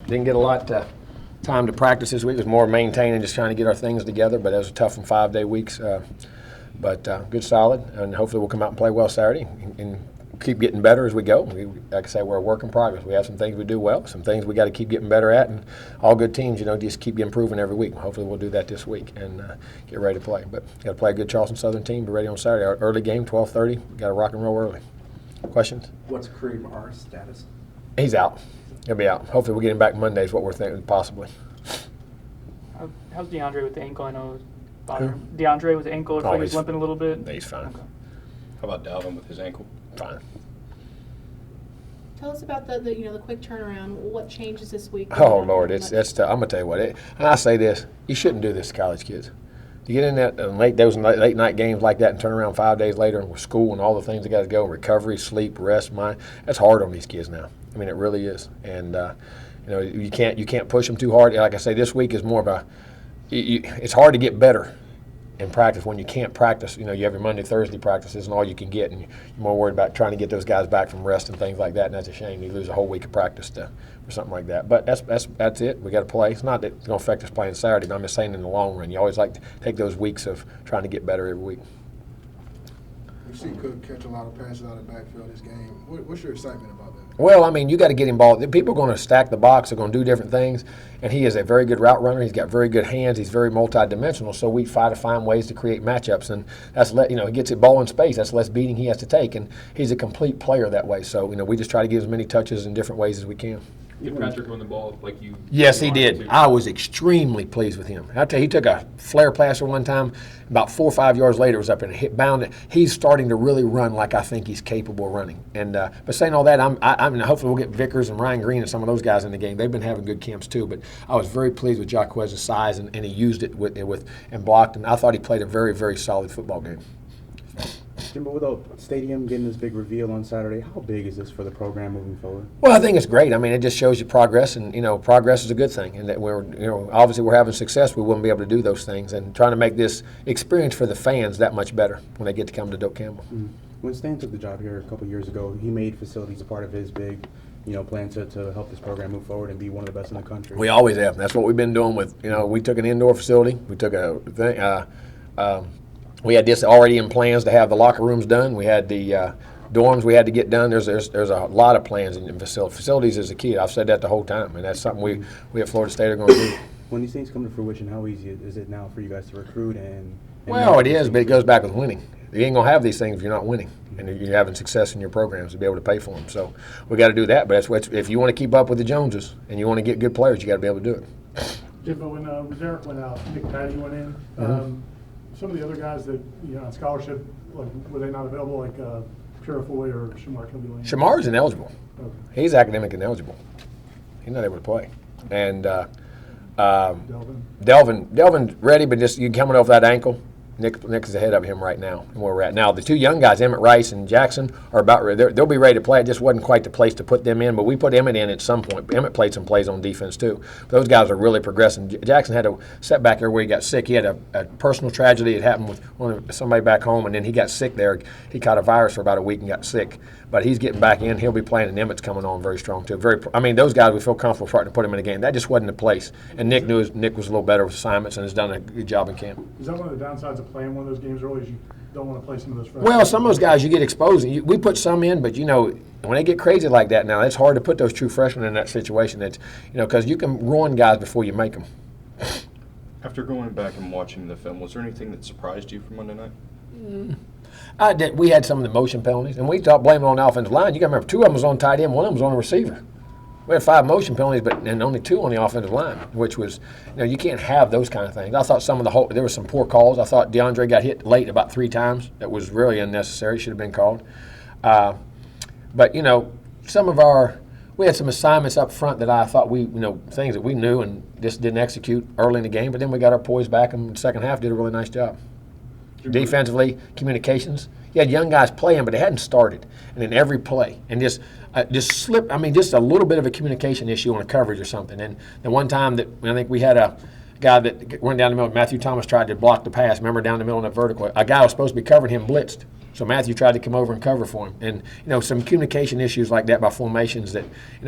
Didn't get a lot time to practice this week. It was more maintaining, just trying to get our things together. But it was a tough 5-day weeks. But good, solid, and hopefully we'll come out and play well Saturday and keep getting better as we go. Like I say, we're a work in progress. We have some things we do well, some things we got to keep getting better at, and all good teams, just keep improving every week. Hopefully we'll do that this week and get ready to play. But got to play a good Charleston Southern team, be ready on Saturday. Our early game, 12:30. We got to rock and roll early. Questions? What's Kareem R's status? He's out. He'll be out. Hopefully we'll get him back Monday is what we're thinking, possibly. How's DeAndre with the ankle? I know it was bothering him. DeAndre with the ankle, looks like he's limping a little bit. He's fine. Okay. How about Dalvin with his ankle? Fine. Tell us about the quick turnaround. What changes this week? Oh Lord, it's tough. I'm gonna tell you what. And I say this: you shouldn't do this to college kids. You get in those late night games like that and turn around 5 days later with school and all the things that got to go, recovery, sleep, rest, mind. That's hard on these kids now. I mean, it really is. And you can't push them too hard. Like I say, this week is more of a. It's hard to get better in practice when you can't practice. You have your Monday, Thursday practices and all you can get, and you're more worried about trying to get those guys back from rest and things like that. And that's a shame. You lose a whole week of practice for something like that. But that's it. We got to play. It's not that it's going to affect us playing Saturday, but I'm just saying in the long run, you always like to take those weeks of trying to get better every week. We've seen Cook catch a lot of passes out of the backfield this game. What's your excitement about that? Well, I mean, you got to get him ball. People are going to stack the box. They're going to do different things. And he is a very good route runner. He's got very good hands. He's very multidimensional. So we try to find ways to create matchups. And that's he gets it ball in space. That's less beating he has to take. And he's a complete player that way. So, we just try to give as many touches in different ways as we can. Did Patrick run the ball like you? Yes, he did. I was extremely pleased with him. I tell you, he took a flare passer one time. About 4 or 5 yards later, it was up in a hit bound. He's starting to really run like I think he's capable of running. And but saying all that, I mean, hopefully we'll get Vickers and Ryan Green and some of those guys in the game. They've been having good camps too. But I was very pleased with Jaquez's size, and he used it with and blocked. And I thought he played a very, very solid football game. Jimbo, with the stadium getting this big reveal on Saturday, how big is this for the program moving forward? Well, I think it's great. I mean, it just shows you progress, and progress is a good thing. And that obviously we're having success. We wouldn't be able to do those things, and trying to make this experience for the fans that much better when they get to come to Doak Campbell. Mm-hmm. When Stan took the job here a couple of years ago, he made facilities a part of his big, plan to help this program move forward and be one of the best in the country. We always have. That's what we've been doing with. We took an indoor facility. We took a thing. We had this already in plans to have the locker rooms done. We had the dorms we had to get done. There's a lot of plans in facilities is the key. I've said that the whole time, and that's something we at Florida State are going to do. When these things come to fruition, how easy is it now for you guys to recruit Well, it is, but it goes back with winning. You ain't going to have these things if you're not winning, and you're having success in your programs to be able to pay for them. So we got to do that. But that's what if you want to keep up with the Joneses and you want to get good players, you got to be able to do it. Jimbo, when Derek went out, Nick Patty went in. Some of the other guys that on scholarship, like were they not available, like Purifoy or Shamar Kilby? Shamar's ineligible. Okay. He's academic ineligible. He's not able to play. And Delvin's ready, but just you coming off that ankle. Nick is ahead of him right now, and where we're at now. The two young guys, Emmett Rice and Jackson, are about ready. They'll be ready to play. It just wasn't quite the place to put them in, but we put Emmett in at some point. Emmett played some plays on defense too. But those guys are really progressing. Jackson had a setback there where he got sick. He had a personal tragedy. It happened with somebody back home, and then he got sick there. He caught a virus for about a week and got sick. But he's getting back in. He'll be playing, and Emmett's coming on very strong too. Those guys we feel comfortable starting to put him in the game. That just wasn't the place. And Nick was a little better with assignments and has done a good job in camp. Is that one of the downsides of playing one of those games early? Is you don't want to play some of those freshmen? Well, some of those guys you get exposed. We put some in, but when they get crazy like that now, it's hard to put those true freshmen in that situation. That's because you can ruin guys before you make them. After going back and watching the film, was there anything that surprised you from Monday night? We had some of the motion penalties, and we thought blaming on the offensive line. You got to remember, 2 of them was on tight end, 1 of them was on a receiver. We had 5 motion penalties, and only 2 on the offensive line, which was, you can't have those kind of things. I thought there were some poor calls. I thought DeAndre got hit late about 3 times. That was really unnecessary. Should have been called. But we had some assignments up front that I thought things that we knew and just didn't execute early in the game. But then we got our poise back, and in the second half did a really nice job. Defensively, communications. You had young guys playing, but they hadn't started. And in every play, and just slip. Just a little bit of a communication issue on a coverage or something. And the one time that I think we had guy that went down the middle. Matthew Thomas tried to block the pass. Remember, down the middle in the vertical. A guy was supposed to be covering him blitzed. So Matthew tried to come over and cover for him. And, some communication issues like that by formations that,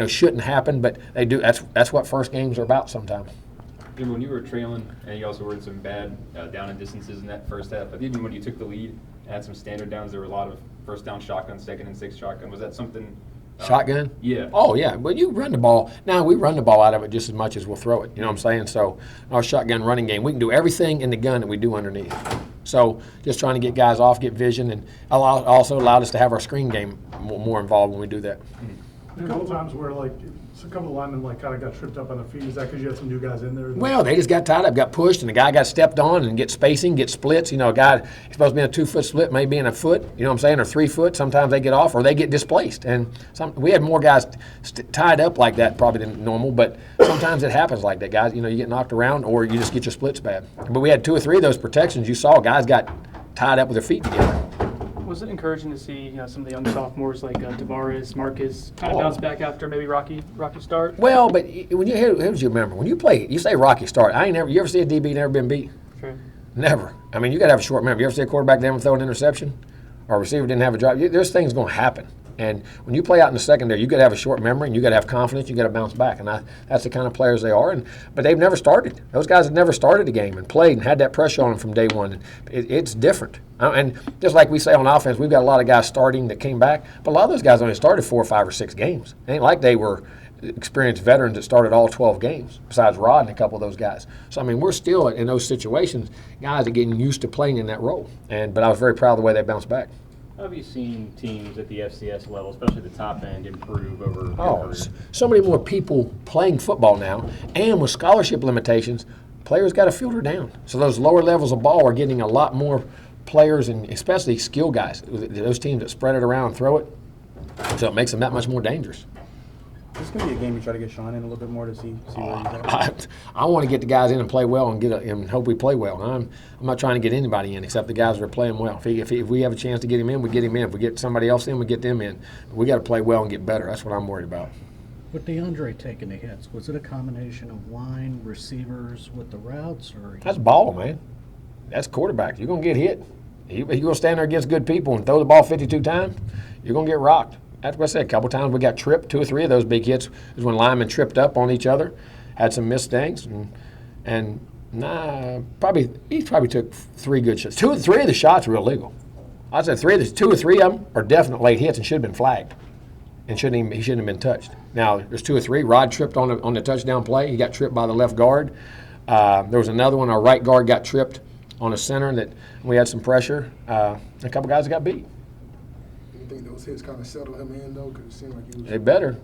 shouldn't happen, but they do. That's what first games are about sometimes. Even when you were trailing, and you also were in some bad down and distances in that first half, but even when you took the lead and had some standard downs, there were a lot of first down shotgun, second and sixth shotgun. Was that something? Shotgun? Yeah. Oh, yeah. But you run the ball. Now, we run the ball out of it just as much as we'll throw it. You know what I'm saying? So, our shotgun running game, we can do everything in the gun that we do underneath. So, just trying to get guys off, get vision, and also allowed us to have our screen game more involved when we do that. A couple times where a couple of linemen kind of got tripped up on their feet. Is that because you had some new guys in there? Well, they just got tied up, got pushed, and the guy got stepped on and get spacing, get splits. A guy is supposed to be in a 2-foot split, maybe in a foot, you know what I'm saying, or 3 foot. Sometimes they get off or they get displaced. And we had more guys tied up like that probably than normal, but sometimes it happens like that, guys. You get knocked around or you just get your splits bad. But we had 2 or 3 of those protections. You saw guys got tied up with their feet together. Was it encouraging to see some of the young sophomores like Tavares, Marcus kind of bounce back after maybe rocky start? Well, but when here's you remember when you play, you say rocky start. You ever see a DB never been beat? Sure. Never. I mean, you got to have a short memory. You ever see a quarterback never throw an interception, or a receiver didn't have a drop? There's things going to happen. And when you play out in the secondary, you got to have a short memory, and you got to have confidence. You got to bounce back, and that's the kind of players they are. But they've never started. Those guys have never started a game and played and had that pressure on them from day one. And it's different. And just like we say on offense, we've got a lot of guys starting that came back, but a lot of those guys only started 4 or 5 or 6 games. It ain't like they were experienced veterans that started all 12 games, besides Rod and a couple of those guys. So, I mean, we're still in those situations, guys are getting used to playing in that role. But I was very proud of the way they bounced back. How have you seen teams at the FCS level, especially the top end, improve over? Oh, so many more people playing football now, and with scholarship limitations, players got to filter down. So those lower levels of ball are getting a lot more players, and especially skill guys. Those teams that spread it around and throw it, so it makes them that much more dangerous. This is going to be a game you try to get Sean in a little bit more to see where he's at. I want to get the guys in and play well and hope we play well. I'm not trying to get anybody in except the guys that are playing well. If we have a chance to get him in, we get him in. If we get somebody else in, we get them in. We got to play well and get better. That's what I'm worried about. With DeAndre taking the hits, was it a combination of line, receivers with the routes, or? That's ball, man. That's quarterback. You're going to get hit. You're going to stand there against good people and throw the ball 52 times, you're going to get rocked. That's what I said. A couple times we got tripped. 2 or 3 of those big hits is when linemen tripped up on each other, had some missed things, and he probably took 3 good shots. 2 or 3 of the shots were illegal. I said 2 or 3 of them are definite late hits and should have been flagged, and he shouldn't have been touched. Now there's 2 or 3. Rod tripped on the touchdown play. He got tripped by the left guard. There was another one. Our right guard got tripped on a center that we had some pressure. A couple guys got beat. You think those hits kind of settle him in, though? Because it seemed like he was... They better.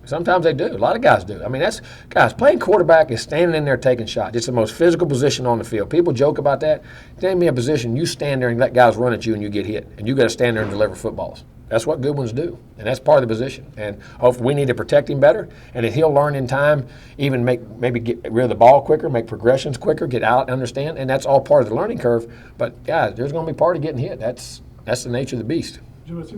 Sometimes they do. A lot of guys do. I mean, playing quarterback is standing in there taking shots. It's the most physical position on the field. People joke about that. Name me a position, you stand there and let guys run at you and you get hit. And you got to stand there and deliver footballs. That's what good ones do. And that's part of the position. And hopefully we need to protect him better. And if he'll learn in time, even maybe get rid of the ball quicker, make progressions quicker, get out, understand. And that's all part of the learning curve. But, guys, there's going to be part of getting hit. That's the nature of the beast. Jimbo, it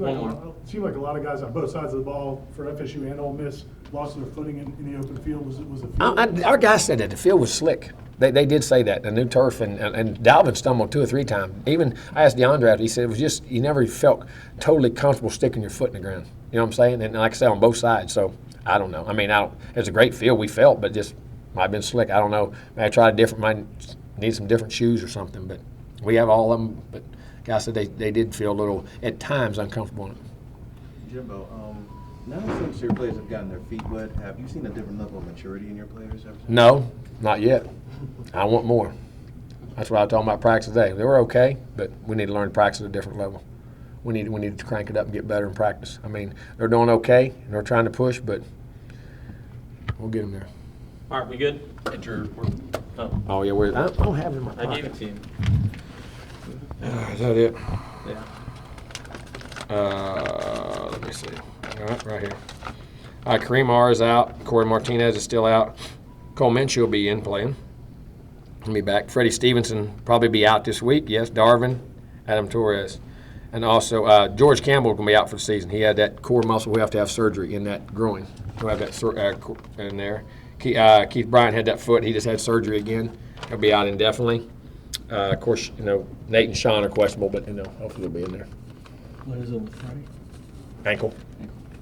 seemed like a lot of guys on both sides of the ball for FSU and Ole Miss lost their footing in the open field. Was it field? Our guys said that the field was slick. They did say that, the new turf, and Dalvin stumbled 2 or 3 times. Even I asked DeAndre after, he said it was just, you never felt totally comfortable sticking your foot in the ground. You know what I'm saying? And like I said, on both sides. So I don't know. I mean, it's a great field we felt, but just might have been slick. I don't know. Maybe I tried might need some different shoes or something, but we have all of them. But guys said they did feel a little, at times, uncomfortable on it. Jimbo, now since your players have gotten their feet wet, have you seen a different level of maturity in your players ever since? No, not yet. I want more. That's what I was talking about practice today. They were okay, but we need to learn to practice at a different level. We need to crank it up and get better in practice. I mean, they're doing okay, and they're trying to push, but we'll get them there. All right, we good? Oh yeah, I don't have it in my pocket. I gave it to you. Is that it? Yeah. Let me see. All right here. Kareem R is out. Corey Martinez is still out. Cole Minshew will be in playing. He'll be back. Freddie Stevenson probably be out this week. Yes, Darvin, Adam Torres. And also George Campbell going to be out for the season. He had that core muscle. We have to have surgery in that groin. We'll have that in there. Keith Bryant had that foot. He just had surgery again. He'll be out indefinitely. Of course, Nate and Sean are questionable, but hopefully they'll be in there. What is it with Freddie? Ankle. Ankle.